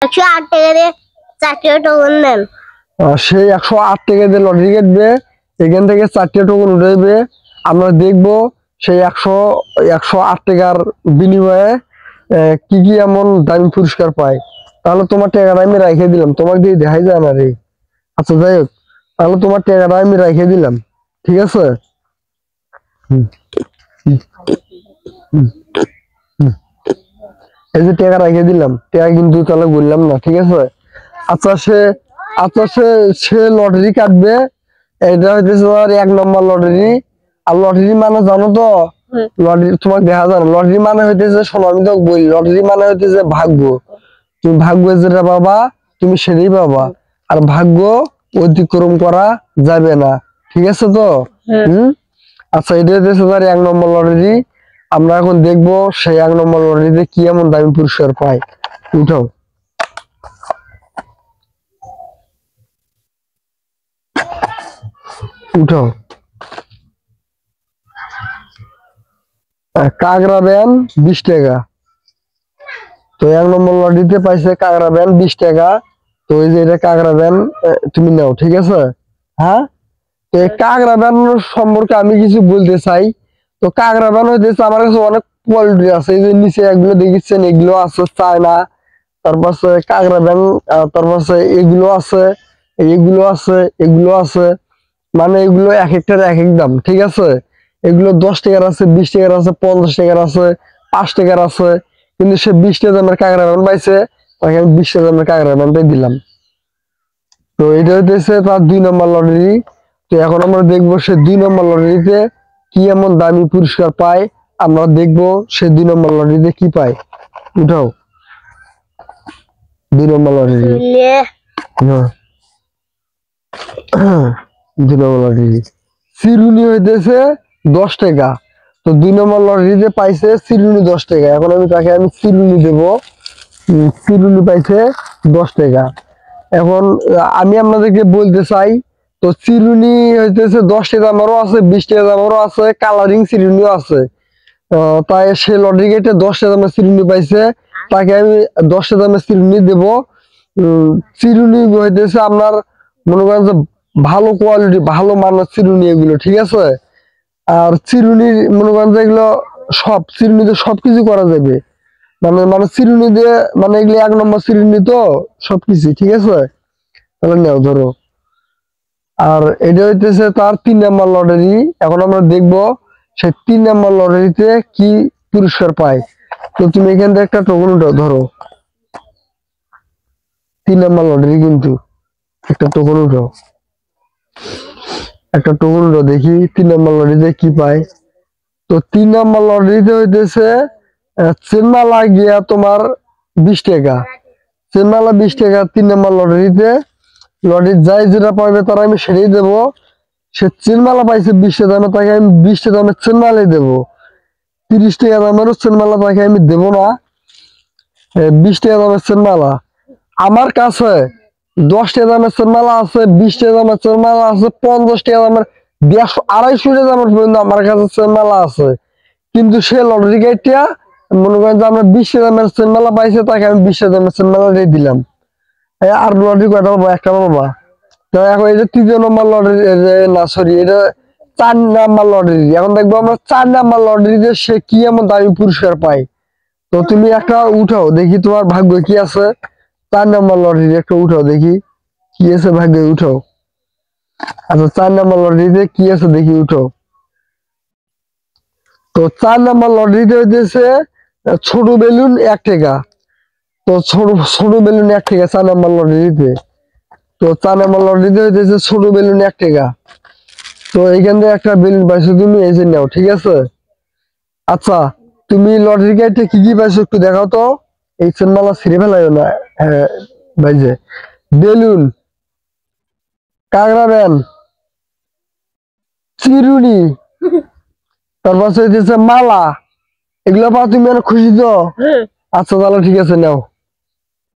108 টাকা দিয়ে 4টা টোকন দেন। সেই 108 টাকা দিয়ে লটারি কাটবে, এখান থেকে 4টা টোকন উঠাইবে। আমরা দেখবো সেই 108 টাকার বিনিময়ে কি কি এমন দামি পুরস্কার পায়। তাহলে তোমার টাকাটা আমি রাখে দিলাম, তোমাকে দিয়ে দেখাই যায় না রে। আচ্ছা যাই হোক, তাহলে তোমার টাকাটা আমি রাখে দিলাম, ঠিক আছে। এই যে টাকা রেখে দিলাম, টাকা কিন্তু তাহলে বললাম না, ঠিক আছে। আচ্ছা সে সে লটারি কাটবে, এটা হইতেছে তোমার 1 নম্বর লটারি। আর লটারি মানে জানো তো, লটারি তোমাকে দেখা যায় না। লটারি মানে হইতেছে, শোনো আমি তো বলি, লটারি মানে হইতেছে ভাগ্য। তুমি ভাগ্য যেটা পাবা তুমি সেটাই পাবা, আর ভাগ্য অতিক্রম করা যাবে না, ঠিক আছে তো। আচ্ছা এটা হইতেছে তোমার 1 নম্বর লটারি। আমরা এখন দেখবো সেই 1 নম্বর লটারিতে কি এমন দামি পুরস্কার পায়। উঠাও, উঠাও। কাগড়া ব্যান 20 টাকা। তো 1 নম্বর লটারিতে পাইছে কাগড়া ব্যান 20 টাকা। তো এই যে এটা কাগড়া ব্যান, তুমি নাও, ঠিক আছে। হ্যাঁ, তো এই কাগড়া ব্যান সম্পর্কে আমি কিছু বলতে চাই। তো কাগড়া ব্যান হইতেছে আমার কাছে অনেক কোয়ালিটি আছে। এই যে নিচে এগুলো দেখিচ্ছেন, এগুলো আছে চায়না, তারপর কাগড়া ব্যান, তারপর এগুলো আছে, এগুলো আছে, এগুলো আছে। মানে এগুলো এক একটার এক এক দাম, ঠিক আছে। এগুলো 10 টাকার আছে, 20 টাকার আছে, 50 টাকার আছে, 5 টাকার আছে। কিন্তু সে 20 টাকা দামের কাগড়া ব্যান পাইছে, তাকে আমি 20 টাকা দামের কাগড়া ব্যানটাই দিলাম। তো এটা হইতেছে তার 2 নম্বর লটারি। তো এখন আমরা দেখবো সে 2 নম্বর লটারিতে কি এমন দামি পুরস্কার পায়। আমরা দেখবো সে 2 নম্বর লটারিতে কি পায়। উঠাও 2 নম্বর লটারি। 2 নম্বর লটারি চিরুনি হইতেছে 10 টাকা। তো 2 নম্বর লটারিতে পাইছে চিরুনি 10 টাকা। এখন তাকে আমি চিরুনি দেবো। চিরুনি পাইছে 10 টাকা। এখন আমি আপনাদেরকে বলতে চাই, তো চিরুনি হইতেছে 10 টাকা দামেরও আছে, 20 টাকা দামেরও আছে, কালারিং চিরুনিও আছে। তাই সে লটারি কেটে 10 টাকা দামের চিরুনি পাইছে, তাকে আমি 10 টাকা দামের চিরুনি দেবো। চিরুনি হইতেছে আপনার মনে করেন যে ভালো কোয়ালিটি, ভালো মানের চিরুনি এগুলো, ঠিক আছে। আর চিরুনি মনে করেন যে এগুলো সব চিরুনিতে সবকিছু করা যাবে। মানে মানে চিরুনি দিয়ে, মানে এগুলো 1 নম্বর চিরুনি, তো সবকিছু ঠিক আছে। তাহলে নাও ধরো। আর এটা হইতেছে তার 3 নম্বর লটারি। এখন আমরা দেখবো সেই 3 নম্বর লটারিতে কি পুরস্কার পায়। তো তুমি এখান থেকে একটা টোকন উঠাও, ধরো 3 নম্বর লটারি, কিন্তু একটা টোকন উঠাও, একটা টোকন উঠাও, দেখি 3 নম্বর লটারিতে কি পায়। তো 3 নম্বর লটারিতে হইতেছে চেনমালা গিয়া তোমার 20 টাকা। চেনমালা 20 টাকা 3 নম্বর লটারিতে। লটারি যাই যেটা পাবে তারা আমি সেটাই দেবো। সে চেনমালা পাইছে 20 টাকা দামে, তাকে আমি 20 টাকা দামের চেনমালাই দেবো। 30 টাকা দামেরও চেনমালা তাকে আমি দেবো না। 20 টাকা দামের চেনমালা আমার কাছে, 10 টাকা দামের চেনমালা আছে, 20 টাকা দামের চেনমালা আছে, 50 টাকা দামের, 150 250 টাকা দামের পর্যন্ত আমার কাছে চেনমালা আছে। কিন্তু সে লটারি কাটিয়া মনে করেন যে আমরা 20 টাকা দামের চেনমালা পাইছে, তাকে আমি 20 টাকা দামের চেনমালা দিয়ে দিলাম। আর লটারি কয়টা পাবো? একটা পাবা। তো এখন এই যে 3 নম্বর লটারি, না সরি, এটা 4 নাম্বার লটারি। এখন দেখবো আমরা 4 নাম্বার লটারিতে সে কি এমন দামি পুরস্কার পায়। তো তুমি একটা উঠাও, দেখি তোমার ভাগ্য কি আছে। 4 নম্বর লটারি একটা উঠাও, দেখি কি আছে ভাগ্যে, উঠাও। আচ্ছা 4 নম্বর লটারিতে কি আছে দেখি, উঠাও। তো 4 নম্বর লটারিতে হইতেছে ছোট বেলুন 1 টাকা। তো ছোট বেলুন 1 টাকা 4 নম্বর লটারিতে। তো 4 নম্বর লটারিতে হইতেছে ছোট বেলুন 1 টাকা। তো এইখান থেকে একটা বেলুন পাইছো তুমি, এই যে নাও, ঠিক আছে। আচ্ছা তুমি লটারি কাটে কি কি পাইছো একটু দেখাও তো। এই চেনমালা ছিঁড়ে ফেলাইও না। হ্যাঁ ভাই, যে বেলুন, কাগড়া ব্যান, চিরুনি, তারপর হইতেছে মালা, এগুলো পাও তুমি অনেক খুশি তো। আচ্ছা তাহলে ঠিক আছে, নাও।